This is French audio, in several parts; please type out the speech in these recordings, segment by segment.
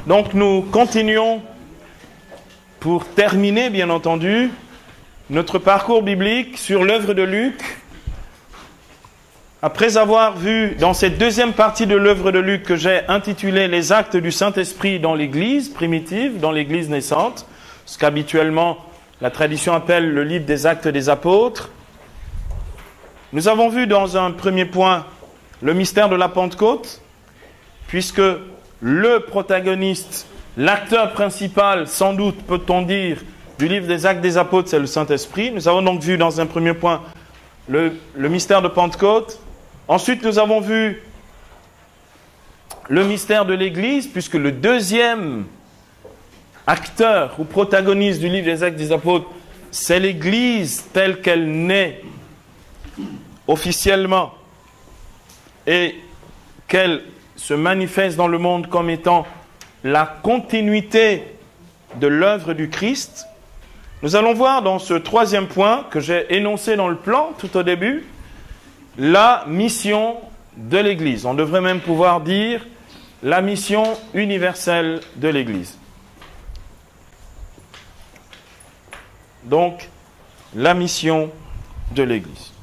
Donc nous continuons pour terminer, bien entendu, notre parcours biblique sur l'œuvre de Luc. Après avoir vu dans cette deuxième partie de l'œuvre de Luc que j'ai intitulée « Les actes du Saint-Esprit dans l'Église primitive, dans l'Église naissante », ce qu'habituellement la tradition appelle le livre des actes des apôtres, nous avons vu dans un premier point le mystère de la Pentecôte, puisque le protagoniste, l'acteur principal, sans doute peut-on dire, du livre des actes des apôtres, c'est le Saint-Esprit. Nous avons donc vu dans un premier point le mystère de Pentecôte. Ensuite, nous avons vu le mystère de l'Église, puisque le deuxième acteur ou protagoniste du livre des actes des apôtres, c'est l'Église telle qu'elle naît officiellement et qu'elle se manifeste dans le monde comme étant la continuité de l'œuvre du Christ. Nous allons voir dans ce troisième point que j'ai énoncé dans le plan tout au début, la mission de l'Église. On devrait même pouvoir dire la mission universelle de l'Église. Donc, la mission de l'Église.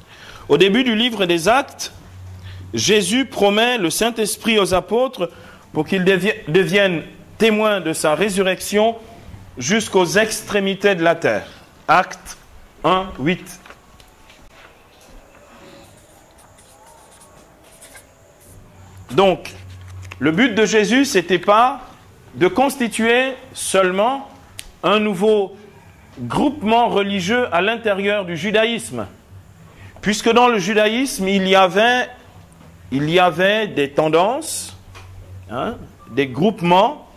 Au début du livre des Actes, Jésus promet le Saint-Esprit aux apôtres pour qu'ils deviennent témoins de sa résurrection jusqu'aux extrémités de la terre. Actes 1, 8. Donc, le but de Jésus, ce n'était pas de constituer seulement un nouveau groupement religieux à l'intérieur du judaïsme. Puisque dans le judaïsme, il y avait des tendances, des groupements,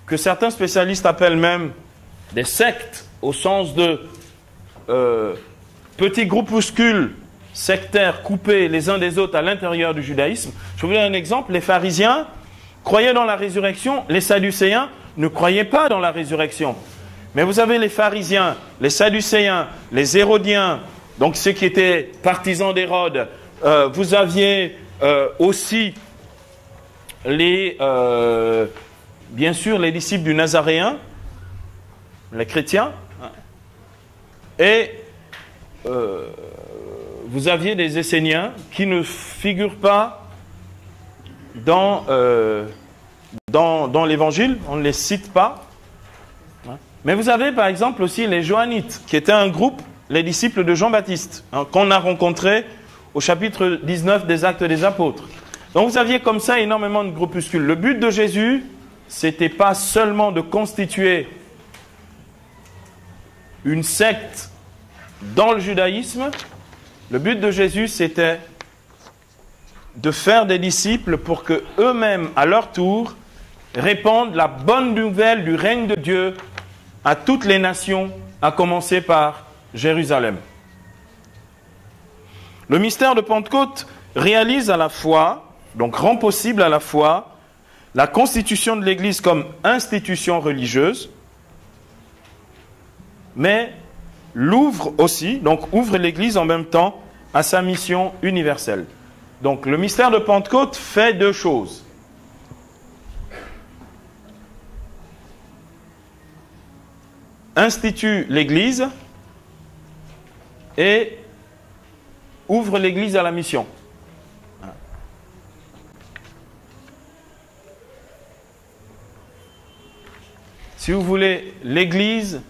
que certains spécialistes appellent même des sectes, au sens de petits groupuscules sectaires coupés les uns des autres à l'intérieur du judaïsme. Je vais vous donner un exemple. Les pharisiens croyaient dans la résurrection, les sadducéens ne croyaient pas dans la résurrection. Mais vous avez les pharisiens, les sadducéens, les hérodiens, donc ceux qui étaient partisans d'Hérode. Vous aviez aussi bien sûr les disciples du Nazaréen, les chrétiens, et vous aviez des Esséniens qui ne figurent pas dans l'Évangile, on ne les cite pas. Mais vous avez par exemple aussi les Johannites, qui étaient un groupe, les disciples de Jean-Baptiste, qu'on a rencontrés au chapitre 19 des Actes des Apôtres. Donc vous aviez comme ça énormément de groupuscules. Le but de Jésus, c'était pas seulement de constituer une secte dans le judaïsme. Le but de Jésus, c'était de faire des disciples pour que eux-mêmes, à leur tour, répandent la bonne nouvelle du règne de Dieu à toutes les nations, à commencer par Jérusalem. Le mystère de Pentecôte réalise à la fois, donc rend possible à la fois, la constitution de l'Église comme institution religieuse, mais l'ouvre aussi, donc ouvre l'Église en même temps à sa mission universelle. Donc le mystère de Pentecôte fait deux choses. Institue l'Église et ouvre l'Église à la mission. Si vous voulez, l'Église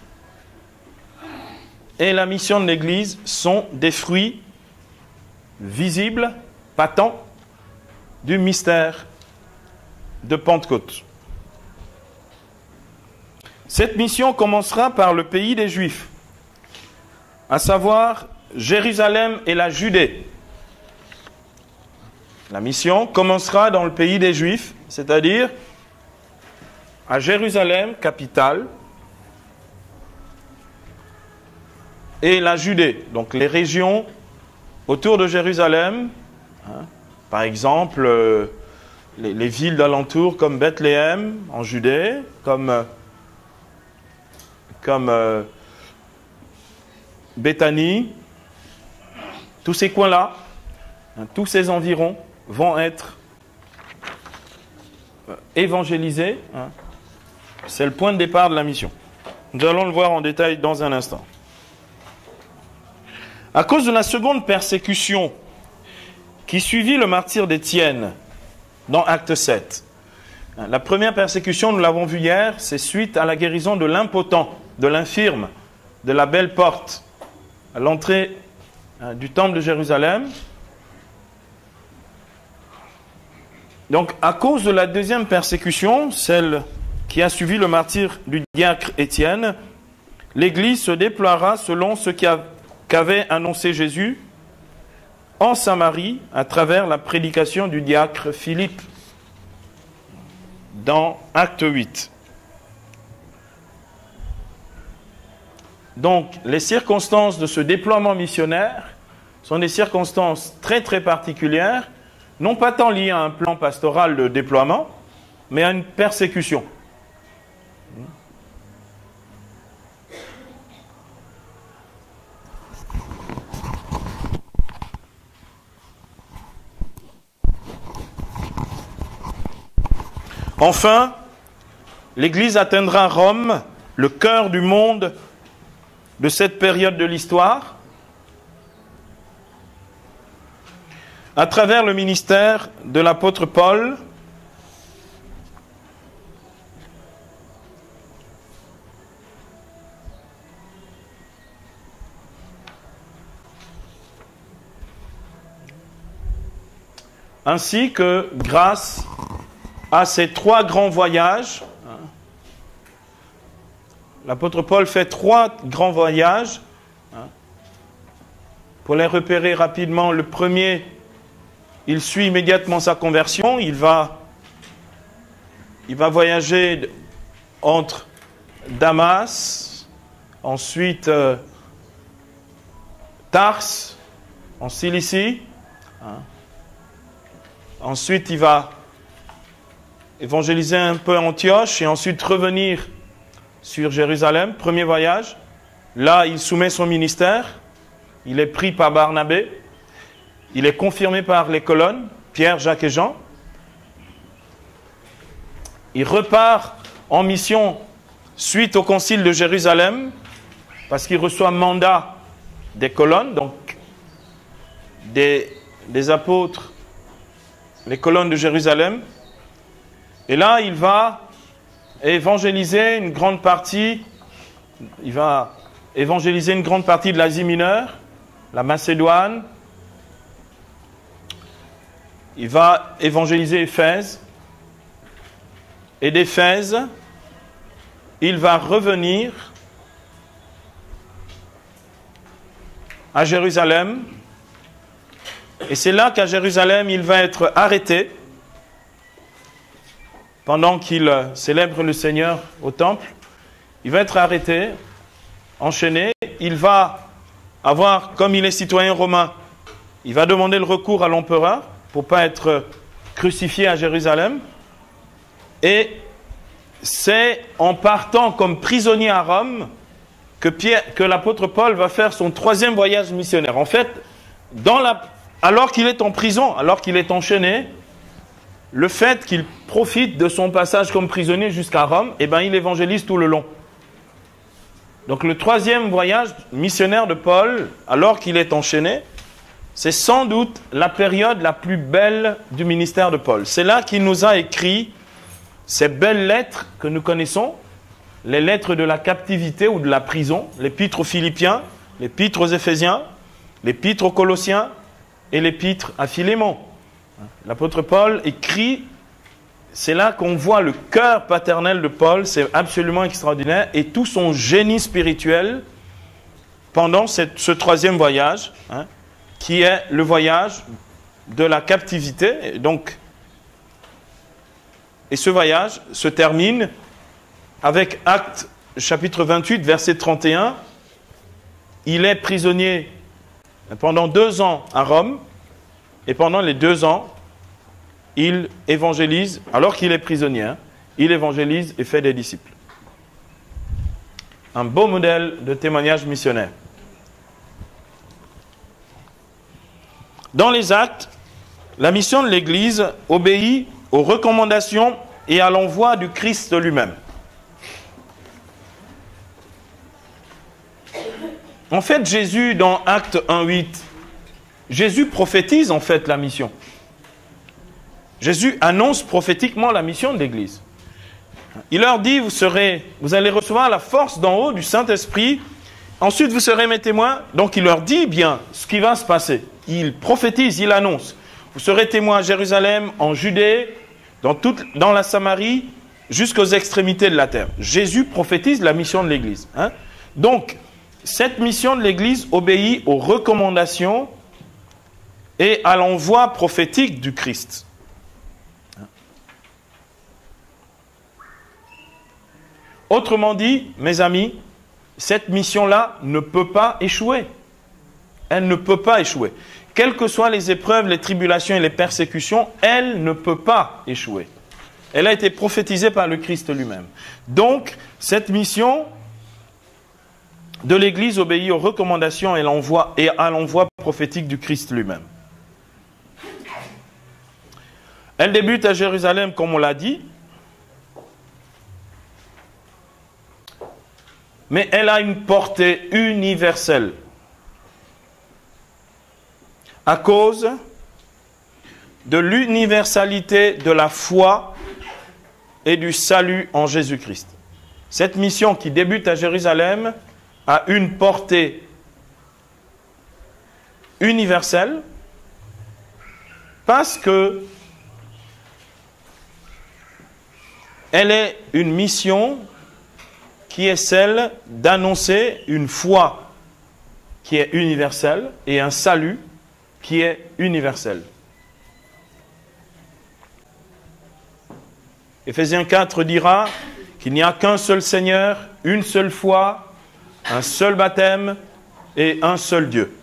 et la mission de l'Église sont des fruits visibles, patents, du mystère de Pentecôte. Cette mission commencera par le pays des Juifs, à savoir Jérusalem et la Judée. La mission commencera dans le pays des Juifs, c'est-à-dire à Jérusalem, capitale, et la Judée, donc les régions autour de Jérusalem, par exemple les villes d'alentour comme Bethléem en Judée, comme Béthanie, tous ces coins-là, tous ces environs vont être évangéliser. C'est le point de départ de la mission. Nous allons le voir en détail dans un instant. À cause de la seconde persécution qui suivit le martyre d'Étienne dans Acte 7. La première persécution, nous l'avons vu hier, c'est suite à la guérison de l'impotent, de l'infirme, de la belle porte, à l'entrée du temple de Jérusalem. Donc, à cause de la deuxième persécution, celle qui a suivi le martyre du diacre Étienne, l'Église se déploiera selon ce qu'avait annoncé Jésus en Samarie à travers la prédication du diacre Philippe dans Acte 8. Donc, les circonstances de ce déploiement missionnaire sont des circonstances très très particulières, non pas tant liées à un plan pastoral de déploiement, mais à une persécution. Enfin, l'Église atteindra Rome, le cœur du monde de cette période de l'histoire, à travers le ministère de l'apôtre Paul, ainsi que grâce à ces 3 grands voyages. L'apôtre Paul fait 3 grands voyages. Pour les repérer rapidement, le premier, il suit immédiatement sa conversion. Il va voyager entre Damas, ensuite Tars, en Cilicie. Ensuite, il va évangéliser un peu Antioche et ensuite revenir sur Jérusalem. Premier voyage. Là, il soumet son ministère. Il est pris par Barnabé. Il est confirmé par les colonnes, Pierre, Jacques et Jean. Il repart en mission suite au concile de Jérusalem parce qu'il reçoit mandat des colonnes, donc des apôtres, les colonnes de Jérusalem. Et là, il va évangéliser une grande partie de l'Asie mineure, la Macédoine. Il va évangéliser Éphèse. Et d'Éphèse, il va revenir à Jérusalem. Et c'est là qu'à Jérusalem, il va être arrêté pendant qu'il célèbre le Seigneur au temple. Il va être arrêté, enchaîné. Il va avoir, comme il est citoyen romain, il va demander le recours à l'empereur pour ne pas être crucifié à Jérusalem. Et c'est en partant comme prisonnier à Rome que l'apôtre Paul va faire son 3e voyage missionnaire. En fait, alors qu'il est en prison, alors qu'il est enchaîné, le fait qu'il profite de son passage comme prisonnier jusqu'à Rome, il évangélise tout le long. Donc le 3e voyage missionnaire de Paul, alors qu'il est enchaîné, c'est sans doute la période la plus belle du ministère de Paul. C'est là qu'il nous a écrit ces belles lettres que nous connaissons, les lettres de la captivité ou de la prison, l'épître aux Philippiens, l'épître aux Éphésiens, l'épître aux Colossiens et l'épître à Philémon. L'apôtre Paul écrit, c'est là qu'on voit le cœur paternel de Paul, c'est absolument extraordinaire, et tout son génie spirituel pendant ce 3e voyage, qui est le voyage de la captivité. Et ce voyage se termine avec Actes chapitre 28, verset 31. Il est prisonnier pendant 2 ans à Rome, et pendant les 2 ans, il évangélise, alors qu'il est prisonnier, il évangélise et fait des disciples. Un beau modèle de témoignage missionnaire. Dans les actes, la mission de l'Église obéit aux recommandations et à l'envoi du Christ lui-même. En fait, Jésus, dans Acte 1,8, Jésus prophétise en fait la mission. Jésus annonce prophétiquement la mission de l'Église. Il leur dit, vous allez recevoir la force d'en haut du Saint-Esprit, ensuite vous serez mes témoins. Donc il leur dit bien ce qui va se passer. Il prophétise, il annonce. Vous serez témoins à Jérusalem, en Judée, dans la Samarie, jusqu'aux extrémités de la terre. Jésus prophétise la mission de l'Église. Donc, cette mission de l'Église obéit aux recommandations et à l'envoi prophétique du Christ. Autrement dit, mes amis, cette mission-là ne peut pas échouer. Elle ne peut pas échouer. Quelles que soient les épreuves, les tribulations et les persécutions, elle ne peut pas échouer. Elle a été prophétisée par le Christ lui-même. Donc, cette mission de l'Église obéit aux recommandations et à l'envoi prophétique du Christ lui-même. Elle débute à Jérusalem, comme on l'a dit, mais elle a une portée universelle à cause de l'universalité de la foi et du salut en Jésus-Christ. Cette mission qui débute à Jérusalem a une portée universelle parce que elle est une mission qui est celle d'annoncer une foi qui est universelle et un salut qui est universel. Éphésiens 4 dira qu'il n'y a qu'un seul Seigneur, une seule foi, un seul baptême et un seul Dieu.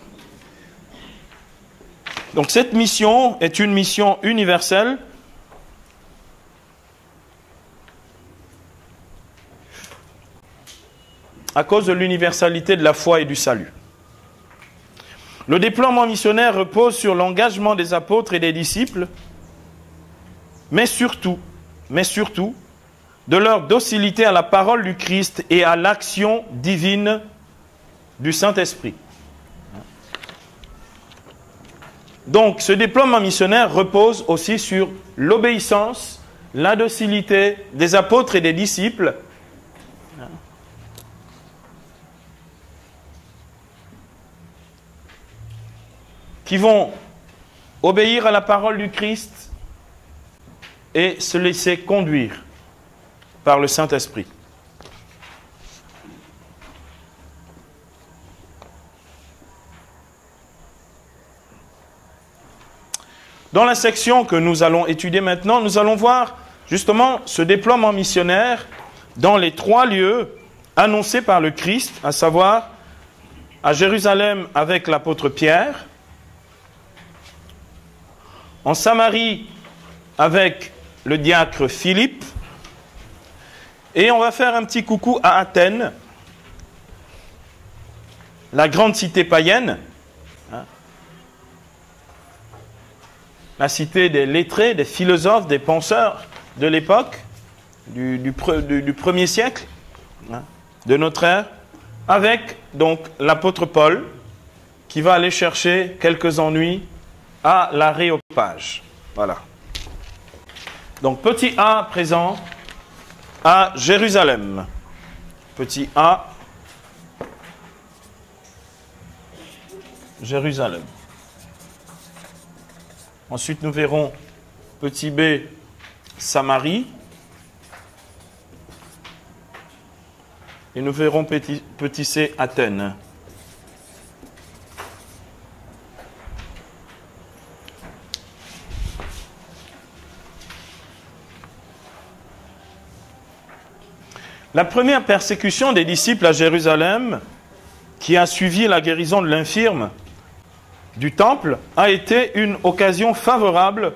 Donc cette mission est une mission universelle à cause de l'universalité de la foi et du salut. Le déploiement missionnaire repose sur l'engagement des apôtres et des disciples, mais surtout, de leur docilité à la parole du Christ et à l'action divine du Saint-Esprit. Donc, ce déploiement missionnaire repose aussi sur l'obéissance, la docilité des apôtres et des disciples qui vont obéir à la parole du Christ et se laisser conduire par le Saint-Esprit. Dans la section que nous allons étudier maintenant, nous allons voir justement ce déploiement missionnaire dans les 3 lieux annoncés par le Christ, à savoir à Jérusalem avec l'apôtre Pierre, en Samarie avec le diacre Philippe, et on va faire un petit coucou à Athènes, la grande cité païenne, la cité des lettrés, des philosophes, des penseurs de l'époque, du 1er siècle de notre ère, avec donc l'apôtre Paul qui va aller chercher quelques ennuis à l'Aréopage. Voilà. Donc petit a présent à Jérusalem. Petit a, Jérusalem. Ensuite nous verrons petit b, Samarie. Et nous verrons petit c, Athènes. La première persécution des disciples à Jérusalem, qui a suivi la guérison de l'infirme du temple, a été une occasion favorable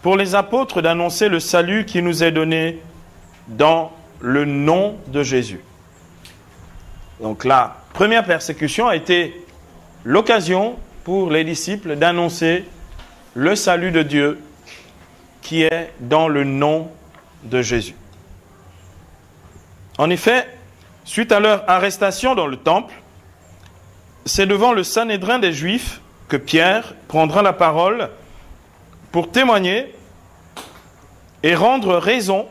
pour les apôtres d'annoncer le salut qui nous est donné dans le nom de Jésus. Donc la première persécution a été l'occasion pour les disciples d'annoncer le salut de Dieu qui est dans le nom de Jésus. En effet, suite à leur arrestation dans le temple, c'est devant le Sanhédrin des Juifs que Pierre prendra la parole pour témoigner et rendre raison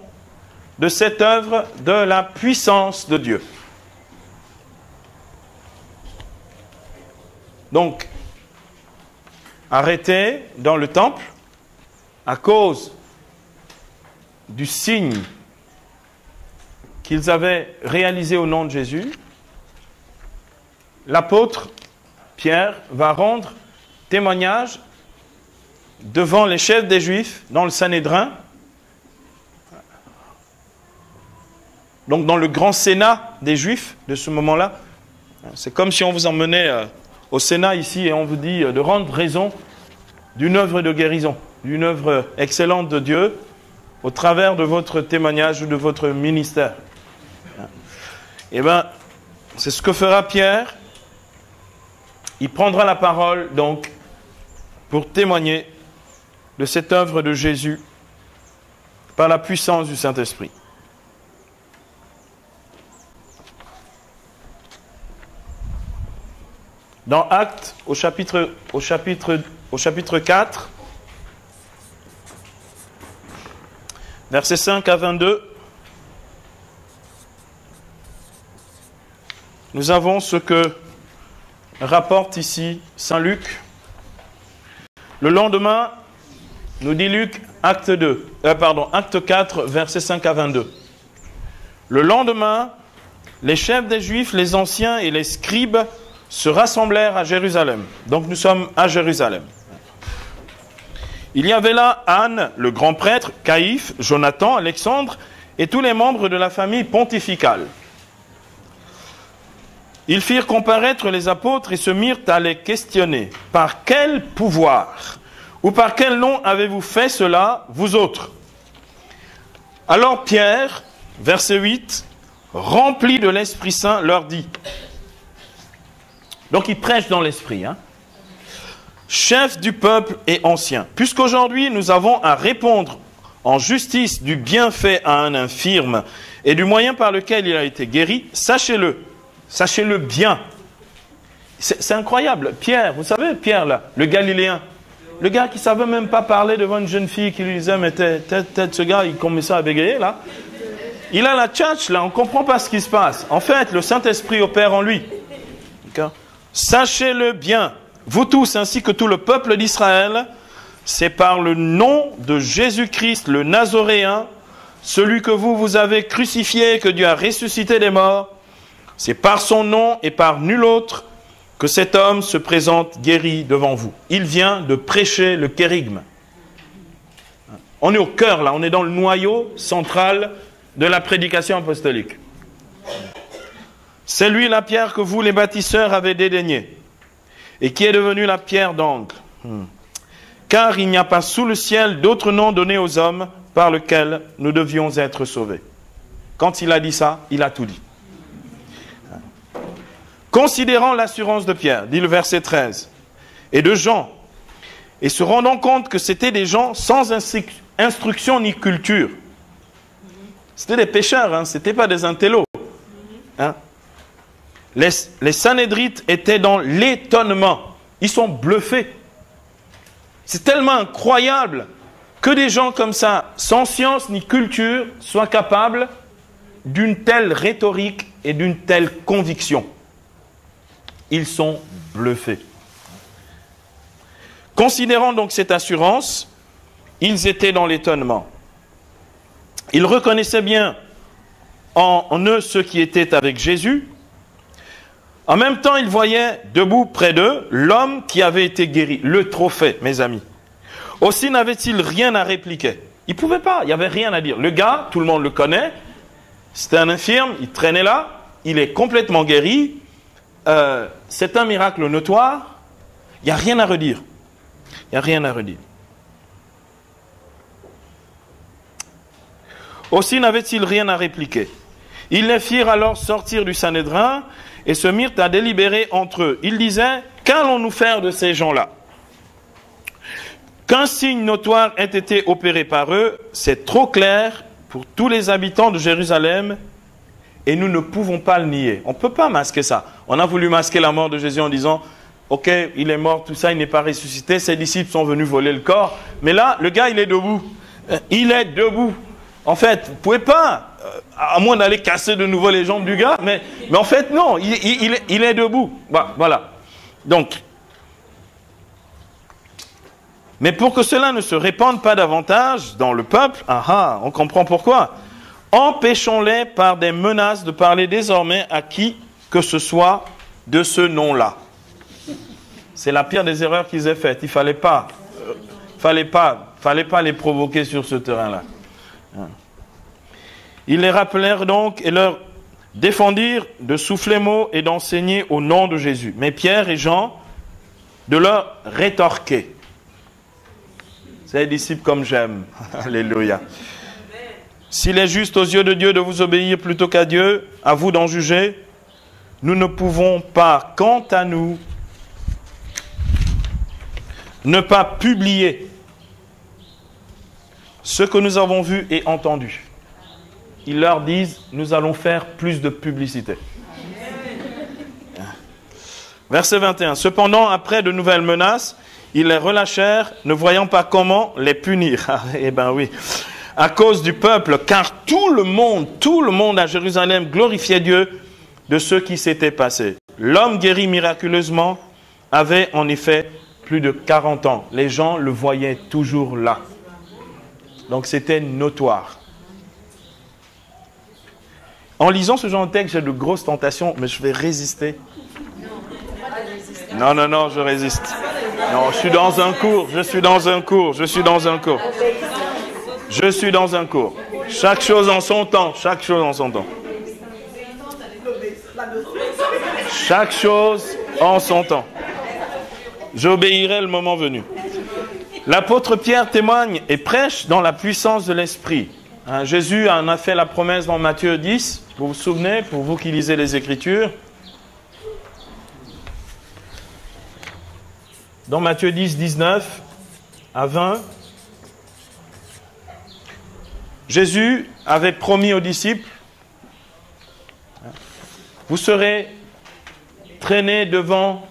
de cette œuvre de la puissance de Dieu. Donc, arrêté dans le temple à cause du signe qu'ils avaient réalisé au nom de Jésus, l'apôtre Pierre va rendre témoignage devant les chefs des Juifs dans le Sanhédrin, donc dans le grand Sénat des Juifs de ce moment-là. C'est comme si on vous emmenait au Sénat ici et on vous dit de rendre raison d'une œuvre de guérison, d'une œuvre excellente de Dieu au travers de votre témoignage ou de votre ministère. Eh bien, c'est ce que fera Pierre. Il prendra la parole, donc, pour témoigner de cette œuvre de Jésus par la puissance du Saint-Esprit. Dans Actes, au chapitre 4, versets 5 à 22, nous avons ce que rapporte ici Saint Luc. Le lendemain, nous dit Luc, acte 4, versets 5 à 22. Le lendemain, les chefs des Juifs, les anciens et les scribes se rassemblèrent à Jérusalem. Donc nous sommes à Jérusalem. Il y avait là Anne, le grand prêtre, Caïphe, Jonathan, Alexandre et tous les membres de la famille pontificale. Ils firent comparaître les apôtres et se mirent à les questionner. Par quel pouvoir ou par quel nom avez-vous fait cela, vous autres? Alors Pierre, verset 8, rempli de l'Esprit Saint, leur dit. Donc il prêche dans l'Esprit. Chef du peuple et ancien, puisqu'aujourd'hui nous avons à répondre en justice du bienfait à un infirme et du moyen par lequel il a été guéri, sachez-le bien. C'est incroyable. Pierre, vous savez, Pierre là, le Galiléen, le gars qui ne savait même pas parler devant une jeune fille qui lui disait, mais tête ce gars, il commençait à bégayer là. Il a la tchatch là, on ne comprend pas ce qui se passe. En fait, le Saint-Esprit opère en lui. D'accord ? Sachez-le bien, vous tous ainsi que tout le peuple d'Israël, c'est par le nom de Jésus-Christ le Nazoréen, celui que vous avez crucifié, que Dieu a ressuscité des morts, c'est par son nom et par nul autre que cet homme se présente guéri devant vous. Il vient de prêcher le kérigme. On est au cœur là, on est dans le noyau central de la prédication apostolique. C'est lui la pierre que vous, les bâtisseurs, avez dédaignée et qui est devenue la pierre d'angle. Car il n'y a pas sous le ciel d'autre nom donné aux hommes par lequel nous devions être sauvés. Quand il a dit ça, il a tout dit. Considérant l'assurance de Pierre, dit le verset 13, et de Jean, et se rendant compte que c'était des gens sans instruction ni culture. C'était des pécheurs, ce n'étaient pas des intellos. Les Sanhédrites étaient dans l'étonnement. Ils sont bluffés. C'est tellement incroyable que des gens comme ça, sans science ni culture, soient capables d'une telle rhétorique et d'une telle conviction. Ils sont bluffés. Considérant donc cette assurance, ils étaient dans l'étonnement. Ils reconnaissaient bien en eux ceux qui étaient avec Jésus. En même temps, ils voyaient debout près d'eux l'homme qui avait été guéri, le trophée, mes amis. Aussi n'avait-il rien à répliquer. Il ne pouvait pas, il n'y avait rien à dire. Le gars, tout le monde le connaît, c'était un infirme, il traînait là, il est complètement guéri, c'est un miracle notoire, il n'y a rien à redire. Il n'y a rien à redire. Aussi n'avait-il rien à répliquer. Ils les firent alors sortir du Sanhédrin et se mirent à délibérer entre eux. Ils disaient, qu'allons-nous faire de ces gens-là? Qu'un signe notoire ait été opéré par eux, c'est trop clair pour tous les habitants de Jérusalem et nous ne pouvons pas le nier. On ne peut pas masquer ça. On a voulu masquer la mort de Jésus en disant « Ok, il est mort, tout ça, il n'est pas ressuscité, ses disciples sont venus voler le corps. » Mais là, le gars, il est debout. Il est debout. En fait, vous ne pouvez pas, à moins d'aller casser de nouveau les jambes du gars, mais en fait, non, il est debout. Voilà. Donc, mais pour que cela ne se répande pas davantage dans le peuple, on comprend pourquoi. Empêchons-les par des menaces de parler désormais à qui que ce soit de ce nom-là. C'est la pire des erreurs qu'ils aient faites. Il fallait pas les provoquer sur ce terrain-là. Ils les rappelèrent donc et leur défendirent de souffler mot et d'enseigner au nom de Jésus. Mais Pierre et Jean de leur rétorquer. C'est les disciples comme j'aime. Alléluia. S'il est juste aux yeux de Dieu de vous obéir plutôt qu'à Dieu, à vous d'en juger, nous ne pouvons pas, quant à nous, ne pas publier ce que nous avons vu et entendu. Ils leur disent, nous allons faire plus de publicité. Verset 21. Cependant, après de nouvelles menaces, ils les relâchèrent, ne voyant pas comment les punir. Eh bien oui, à cause du peuple, car tout le monde à Jérusalem glorifiait Dieu de ce qui s'était passé. L'homme guéri miraculeusement avait en effet plus de 40 ans. Les gens le voyaient toujours là. Donc c'était notoire. En lisant ce genre de texte, j'ai de grosses tentations, mais je vais résister. Non, je résiste. Non, je suis dans un cours. Chaque chose en son temps. Chaque chose en son temps. J'obéirai le moment venu. L'apôtre Pierre témoigne et prêche dans la puissance de l'Esprit. Jésus en a fait la promesse dans Matthieu 10. Vous vous souvenez, pour vous qui lisez les Écritures. Dans Matthieu 10, 19 à 20, Jésus avait promis aux disciples, vous serez traînés devant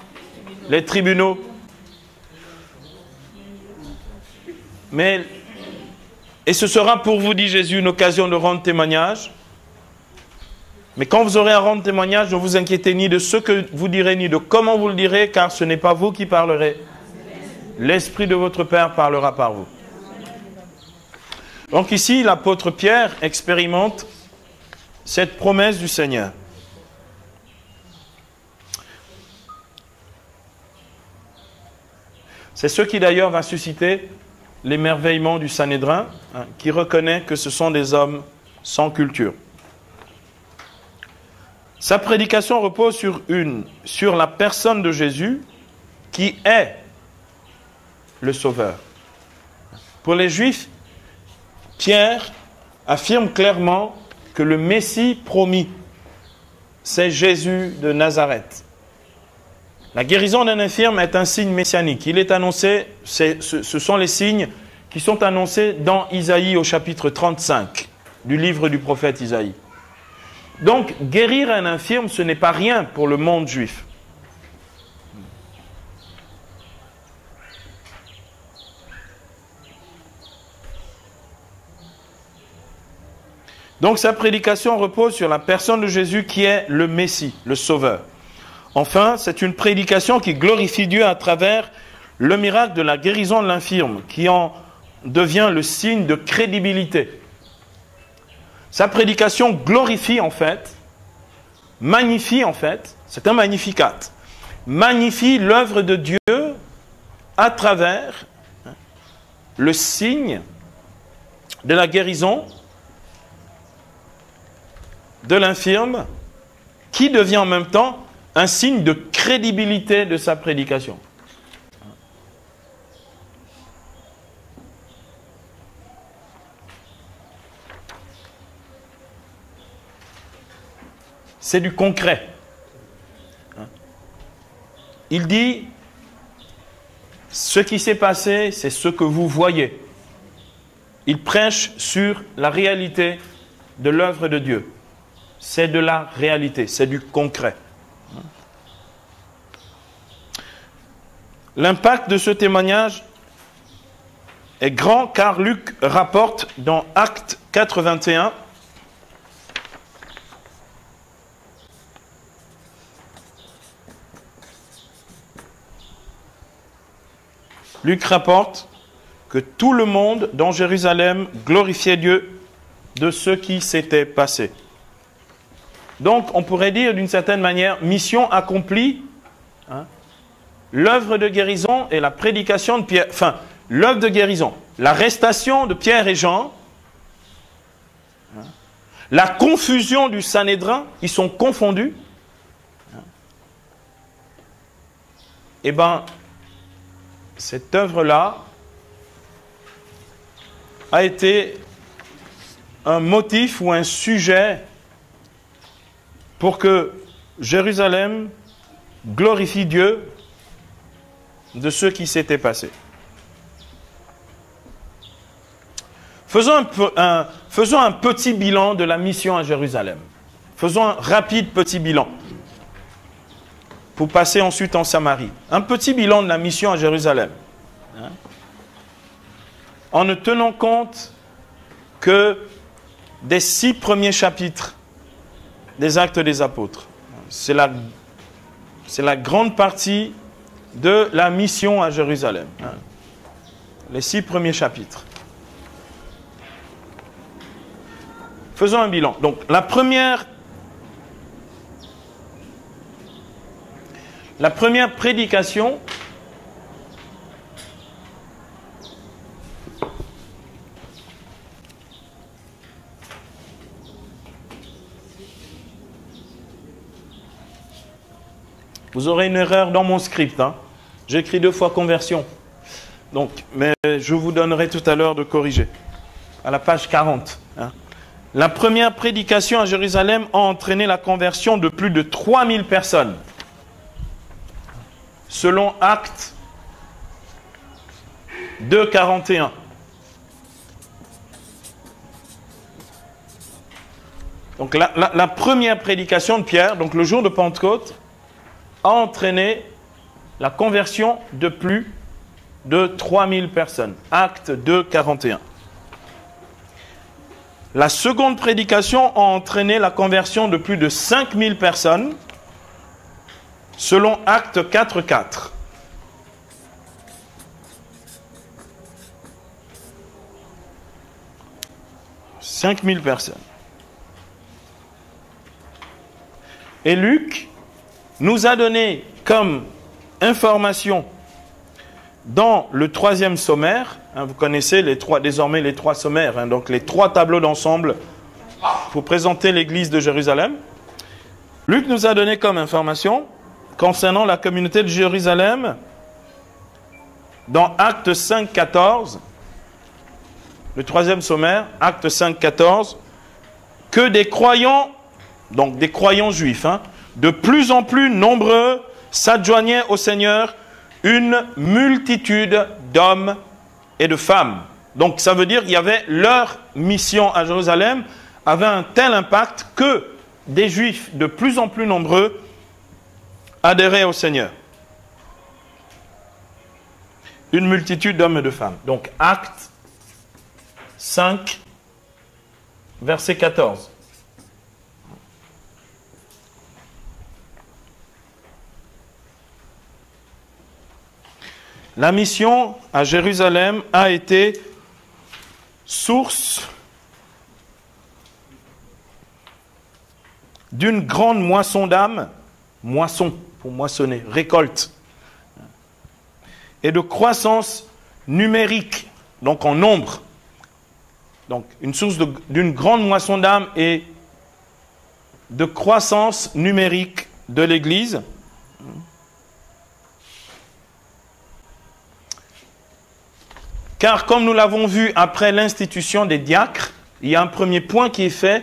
les tribunaux, et ce sera pour vous, dit Jésus, une occasion de rendre témoignage. Mais quand vous aurez à rendre témoignage, ne vous inquiétez ni de ce que vous direz, ni de comment vous le direz, car ce n'est pas vous qui parlerez. L'Esprit de votre Père parlera par vous. Donc ici, l'apôtre Pierre expérimente cette promesse du Seigneur. C'est ce qui d'ailleurs va susciter l'émerveillement du Sanhédrin, qui reconnaît que ce sont des hommes sans culture. Sa prédication repose sur la personne de Jésus, qui est le Sauveur. Pour les Juifs, Pierre affirme clairement que le Messie promis, c'est Jésus de Nazareth. La guérison d'un infirme est un signe messianique. Il est annoncé, ce sont les signes qui sont annoncés dans Isaïe au chapitre 35 du livre du prophète Isaïe. Donc, guérir un infirme, ce n'est pas rien pour le monde juif. Donc, sa prédication repose sur la personne de Jésus qui est le Messie, le Sauveur. Enfin, c'est une prédication qui glorifie Dieu à travers le miracle de la guérison de l'infirme, qui en devient le signe de crédibilité. Sa prédication glorifie en fait, magnifie en fait, c'est un magnificat, magnifie l'œuvre de Dieu à travers le signe de la guérison de l'infirme, qui devient en même temps un signe de crédibilité de sa prédication. C'est du concret. Il dit, ce qui s'est passé, c'est ce que vous voyez. il prêche sur la réalité de l'œuvre de Dieu. C'est de la réalité, c'est du concret. L'impact de ce témoignage est grand car Luc rapporte dans Actes 4:21 Luc rapporte que tout le monde dans Jérusalem glorifiait Dieu de ce qui s'était passé. Donc, on pourrait dire d'une certaine manière, mission accomplie, l'œuvre de guérison et la prédication de Pierre, enfin, l'œuvre de guérison, l'arrestation de Pierre et Jean, la confusion du Sanhédrin, ils sont confondus, eh bien, cette œuvre-là a été un motif ou un sujet pour que Jérusalem glorifie Dieu de ce qui s'était passé. Faisons un petit bilan de la mission à Jérusalem. Faisons un rapide petit bilan pour passer ensuite en Samarie. Un petit bilan de la mission à Jérusalem. En ne tenant compte que des 6 premiers chapitres des Actes des Apôtres. C'est la grande partie de la mission à Jérusalem. Les 6 premiers chapitres. Faisons un bilan. Donc, la première prédication vous aurez une erreur dans mon script. J'écris 2 fois conversion. Donc, mais je vous donnerai tout à l'heure de corriger. À la page 40. La première prédication à Jérusalem a entraîné la conversion de plus de 3000 personnes. Selon Actes 2:41. Donc la première prédication de Pierre, donc le jour de Pentecôte, a entraîné la conversion de plus de 3000 personnes. Actes 2:41. La seconde prédication a entraîné la conversion de plus de 5000 personnes, selon Actes 4:4. « 5000 personnes. Et Luc nous a donné comme information dans le 3e sommaire, vous connaissez désormais les 3 sommaires, donc les 3 tableaux d'ensemble pour présenter l'église de Jérusalem. Luc nous a donné comme information concernant la communauté de Jérusalem dans Actes 5:14, le 3e sommaire, Actes 5:14, que des croyants, donc des croyants juifs, de plus en plus nombreux s'adjoignaient au Seigneur, une multitude d'hommes et de femmes. Donc ça veut dire qu'il y avait leur mission à Jérusalem avait un tel impact que des juifs de plus en plus nombreux adhéraient au Seigneur. Une multitude d'hommes et de femmes. Donc Actes 5, verset 14. La mission à Jérusalem a été source d'une grande moisson d'âmes, moisson pour moissonner, récolte, et de croissance numérique, donc en nombre. Donc une source d'une grande moisson d'âmes et de croissance numérique de l'Église. Car comme nous l'avons vu après l'institution des diacres, il y a un premier point qui est fait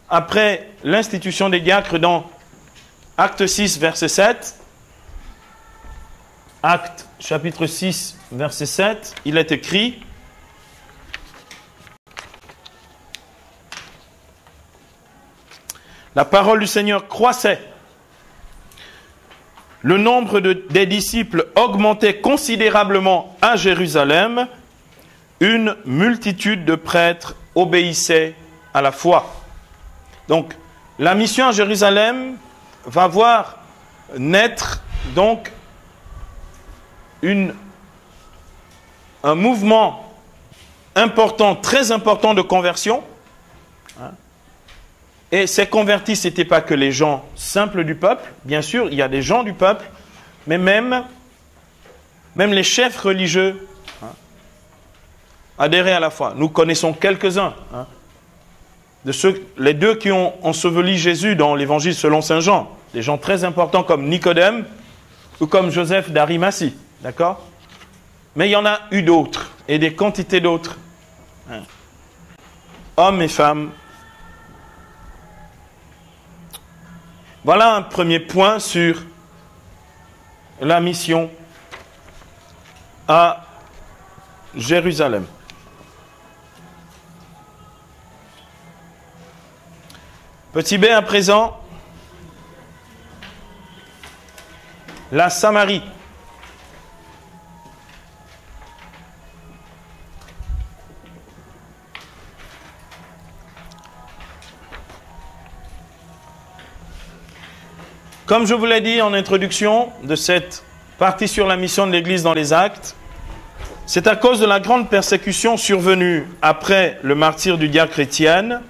après l'institution des diacres dans Acte 6, verset 7. Acte chapitre 6, verset 7, il est écrit La parole du Seigneur croissait. Le nombre des disciples augmentait considérablement à Jérusalem. Une multitude de prêtres obéissait à la foi. Donc, la mission à Jérusalem va voir naître donc un mouvement important, très important de conversion. Et ces convertis, ce n'étaient pas que les gens simples du peuple. Bien sûr, il y a des gens du peuple, mais même les chefs religieux adhéraient à la foi. Nous connaissons quelques-uns de les deux qui ont enseveli Jésus dans l'évangile selon saint Jean. Des gens très importants comme Nicodème ou comme Joseph d'Arimathie. D'accord ? Mais il y en a eu d'autres, et des quantités d'autres. Hommes et femmes. Voilà un premier point sur la mission à Jérusalem. Petit b à présent, la Samarie. Comme je vous l'ai dit en introduction de cette partie sur la mission de l'Église dans les Actes, c'est à cause de la grande persécution survenue après le martyre du diacre Étienne.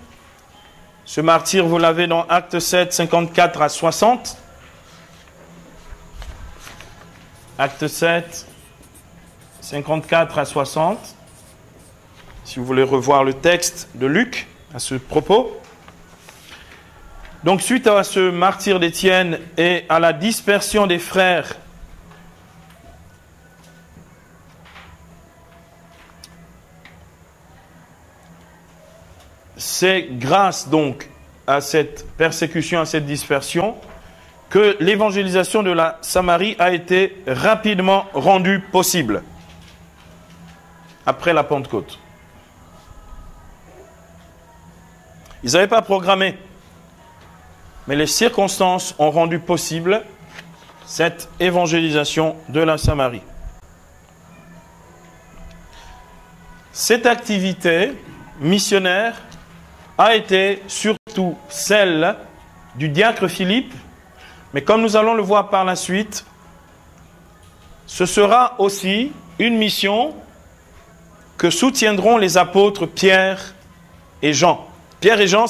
Ce martyre, vous l'avez dans Acte 7, 54 à 60. Acte 7, 54 à 60. Si vous voulez revoir le texte de Luc à ce propos. Donc, suite à ce martyre d'Étienne et à la dispersion des frères, c'est grâce donc à cette persécution, à cette dispersion, que l'évangélisation de la Samarie a été rapidement rendue possible après la Pentecôte. Ils n'avaient pas programmé, mais les circonstances ont rendu possible cette évangélisation de la Samarie. Cette activité missionnaire a été surtout celle du diacre Philippe, mais comme nous allons le voir par la suite, ce sera aussi une mission que soutiendront les apôtres Pierre et Jean. Pierre et Jean,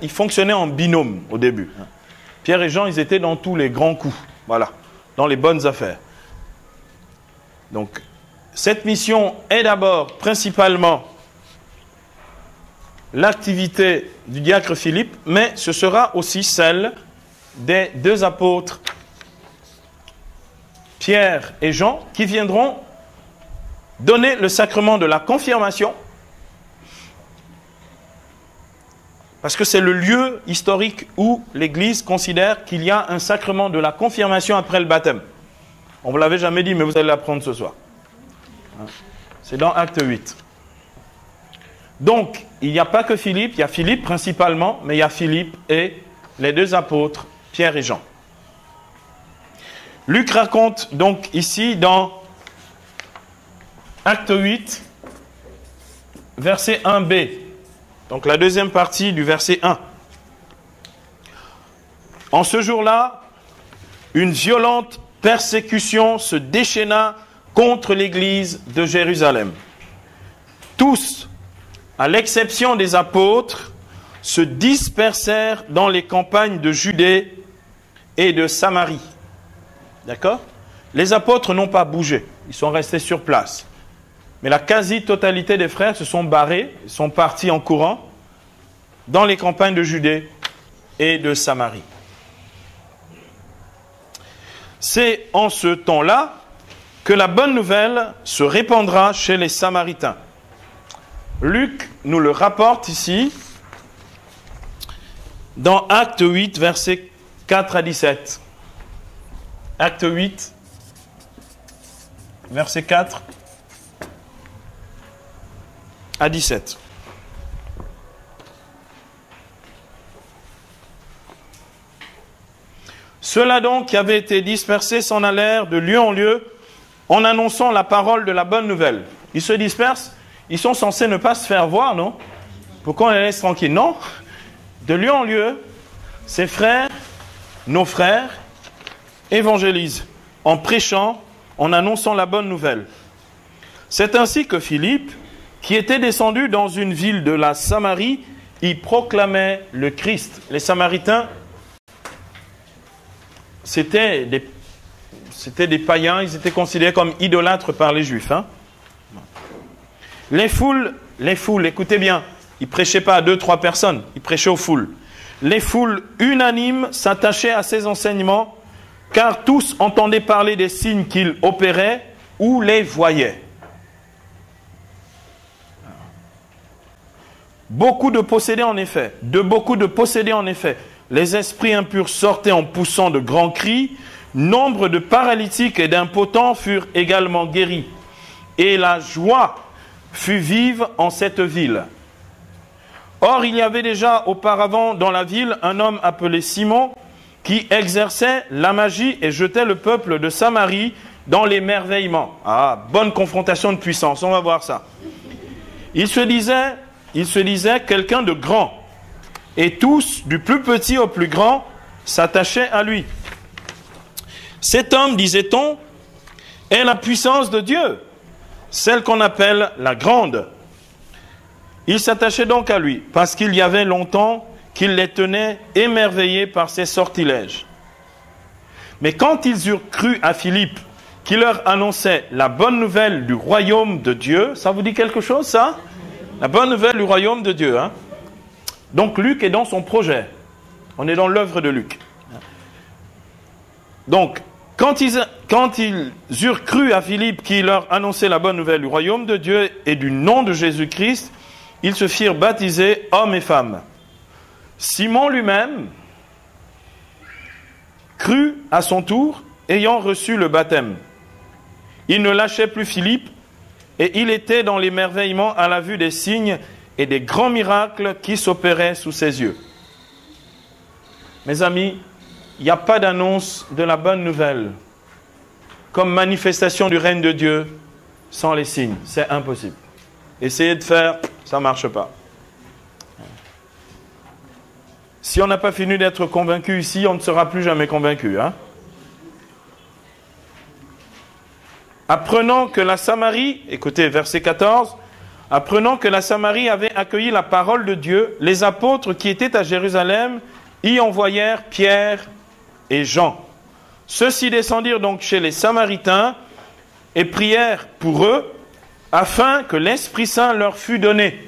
ils fonctionnaient en binôme au début. Pierre et Jean, ils étaient dans tous les grands coups, voilà, dans les bonnes affaires. Donc, cette mission est d'abord principalement l'activité du diacre Philippe, mais ce sera aussi celle des deux apôtres Pierre et Jean qui viendront donner le sacrement de la confirmation. Parce que c'est le lieu historique où l'Église considère qu'il y a un sacrement de la confirmation après le baptême. On ne vous l'avait jamais dit, mais vous allez l'apprendre ce soir. C'est dans Acte 8. Donc, il n'y a pas que Philippe, il y a Philippe principalement, mais il y a Philippe et les deux apôtres, Pierre et Jean. Luc raconte donc ici dans Acte 8, verset 1b. Donc la deuxième partie du verset 1. En ce jour-là, une violente persécution se déchaîna contre l'église de Jérusalem. Tous, à l'exception des apôtres, se dispersèrent dans les campagnes de Judée et de Samarie. D'accord ? Les apôtres n'ont pas bougé, ils sont restés sur place. Mais la quasi-totalité des frères se sont barrés, sont partis en courant dans les campagnes de Judée et de Samarie. C'est en ce temps-là que la bonne nouvelle se répandra chez les Samaritains. Luc nous le rapporte ici dans Acte 8, versets 4 à 17. Acte 8, verset 4 à 17. Ceux-là donc qui avaient été dispersés s'en allèrent de lieu en lieu en annonçant la parole de la bonne nouvelle. Ils se dispersent, ils sont censés ne pas se faire voir, non? Pourquoi on les laisse tranquilles? Non. De lieu en lieu, ces frères, nos frères, évangélisent en prêchant, en annonçant la bonne nouvelle. C'est ainsi que Philippe, qui était descendu dans une ville de la Samarie, y proclamait le Christ. Les Samaritains, c'était des païens, ils étaient considérés comme idolâtres par les Juifs. Hein? Les foules, écoutez bien, ils ne prêchaient pas à 2-3 personnes, ils prêchaient aux foules. Les foules unanimes s'attachaient à ses enseignements, car tous entendaient parler des signes qu'il opérait ou les voyaient. Beaucoup de possédés en effet, les esprits impurs sortaient en poussant de grands cris, nombre de paralytiques et d'impotents furent également guéris, et la joie fut vive en cette ville. Or, il y avait déjà auparavant dans la ville un homme appelé Simon, qui exerçait la magie et jetait le peuple de Samarie dans l'émerveillement. Ah, bonne confrontation de puissance, on va voir ça. Il se disait quelqu'un de grand, et tous, du plus petit au plus grand, s'attachaient à lui. Cet homme, disait-on, est la puissance de Dieu, celle qu'on appelle la grande. Il s'attachait donc à lui, parce qu'il y avait longtemps qu'il les tenait émerveillés par ses sortilèges. Mais quand ils eurent cru à Philippe, qui leur annonçait la bonne nouvelle du royaume de Dieu, ça vous dit quelque chose, ça? La bonne nouvelle du royaume de Dieu. Hein? Donc Luc est dans son projet. On est dans l'œuvre de Luc. Donc, quand ils eurent cru à Philippe qui leur annonçait la bonne nouvelle du royaume de Dieu et du nom de Jésus-Christ, ils se firent baptiser hommes et femmes. Simon lui-même crut à son tour, ayant reçu le baptême. Il ne lâchait plus Philippe, et il était dans l'émerveillement à la vue des signes et des grands miracles qui s'opéraient sous ses yeux. Mes amis, il n'y a pas d'annonce de la bonne nouvelle comme manifestation du règne de Dieu sans les signes. C'est impossible. Essayez de faire, ça ne marche pas. Si on n'a pas fini d'être convaincu ici, on ne sera plus jamais convaincu. Hein? Apprenant que la Samarie, écoutez, verset 14, apprenant que la Samarie avait accueilli la parole de Dieu, les apôtres qui étaient à Jérusalem y envoyèrent Pierre et Jean. Ceux-ci descendirent donc chez les Samaritains et prièrent pour eux, afin que l'Esprit Saint leur fût donné.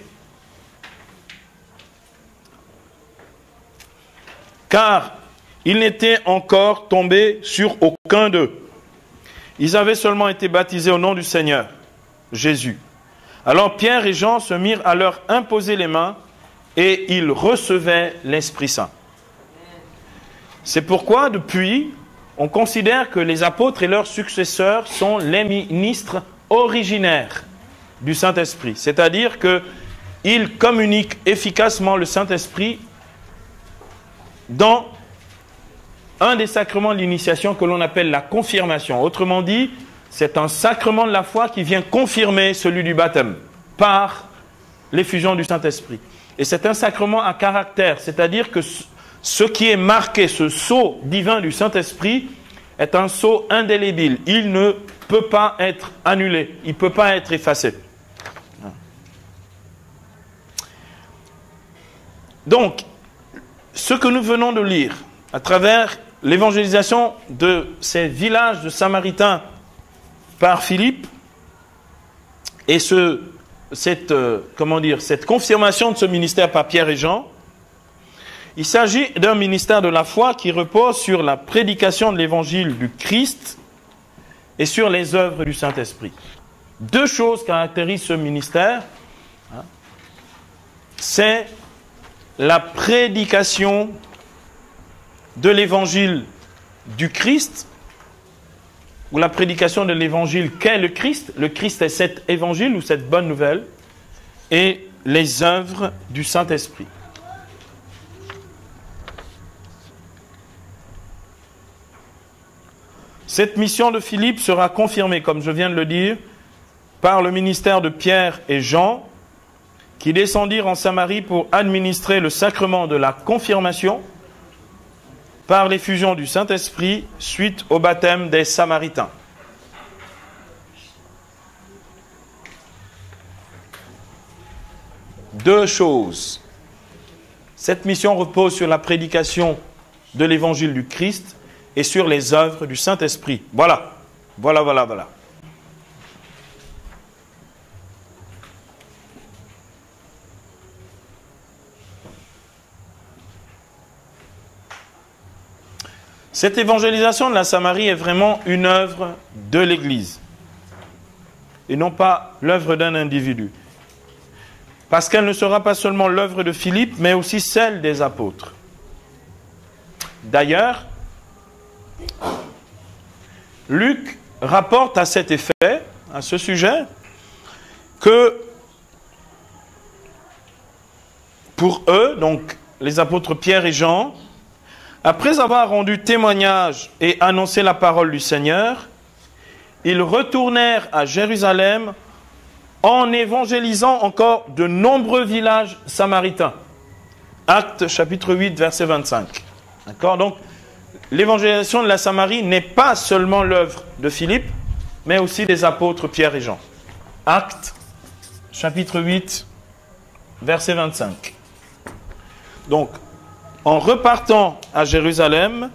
Car ils n'étaient encore tombés sur aucun d'eux. Ils avaient seulement été baptisés au nom du Seigneur, Jésus. Alors Pierre et Jean se mirent à leur imposer les mains et ils recevaient l'Esprit Saint. C'est pourquoi, depuis, on considère que les apôtres et leurs successeurs sont les ministres originaires du Saint-Esprit. C'est-à-dire qu'ils communiquent efficacement le Saint-Esprit dans un des sacrements de l'initiation que l'on appelle la confirmation. Autrement dit, c'est un sacrement de la foi qui vient confirmer celui du baptême par l'effusion du Saint-Esprit. Et c'est un sacrement à caractère, c'est-à-dire que ce qui est marqué, ce sceau divin du Saint-Esprit, est un sceau indélébile. Il ne peut pas être annulé, il ne peut pas être effacé. Donc, ce que nous venons de lire à travers l'évangélisation de ces villages de Samaritains par Philippe et cette confirmation de ce ministère par Pierre et Jean, il s'agit d'un ministère de la foi qui repose sur la prédication de l'évangile du Christ et sur les œuvres du Saint-Esprit. Deux choses caractérisent ce ministère. C'est la prédication de l'évangile du Christ, ou la prédication de l'évangile qu'est le Christ. Le Christ est cet évangile ou cette bonne nouvelle, et les œuvres du Saint-Esprit. Cette mission de Philippe sera confirmée, comme je viens de le dire, par le ministère de Pierre et Jean, qui descendirent en Samarie pour administrer le sacrement de la confirmation par l'effusion du Saint-Esprit suite au baptême des Samaritains. Deux choses. Cette mission repose sur la prédication de l'évangile du Christ et sur les œuvres du Saint-Esprit. Voilà. Cette évangélisation de la Samarie est vraiment une œuvre de l'Église et non pas l'œuvre d'un individu. Parce qu'elle ne sera pas seulement l'œuvre de Philippe, mais aussi celle des apôtres. D'ailleurs, Luc rapporte à cet effet, à ce sujet, que pour eux, donc les apôtres Pierre et Jean, après avoir rendu témoignage et annoncé la parole du Seigneur, ils retournèrent à Jérusalem en évangélisant encore de nombreux villages samaritains. Actes chapitre 8, verset 25. D'accord? Donc, l'évangélisation de la Samarie n'est pas seulement l'œuvre de Philippe, mais aussi des apôtres Pierre et Jean. Actes chapitre 8, verset 25. Donc, en repartant à Jérusalem,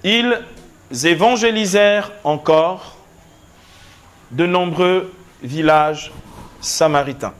ils évangélisèrent encore de nombreux villages samaritains.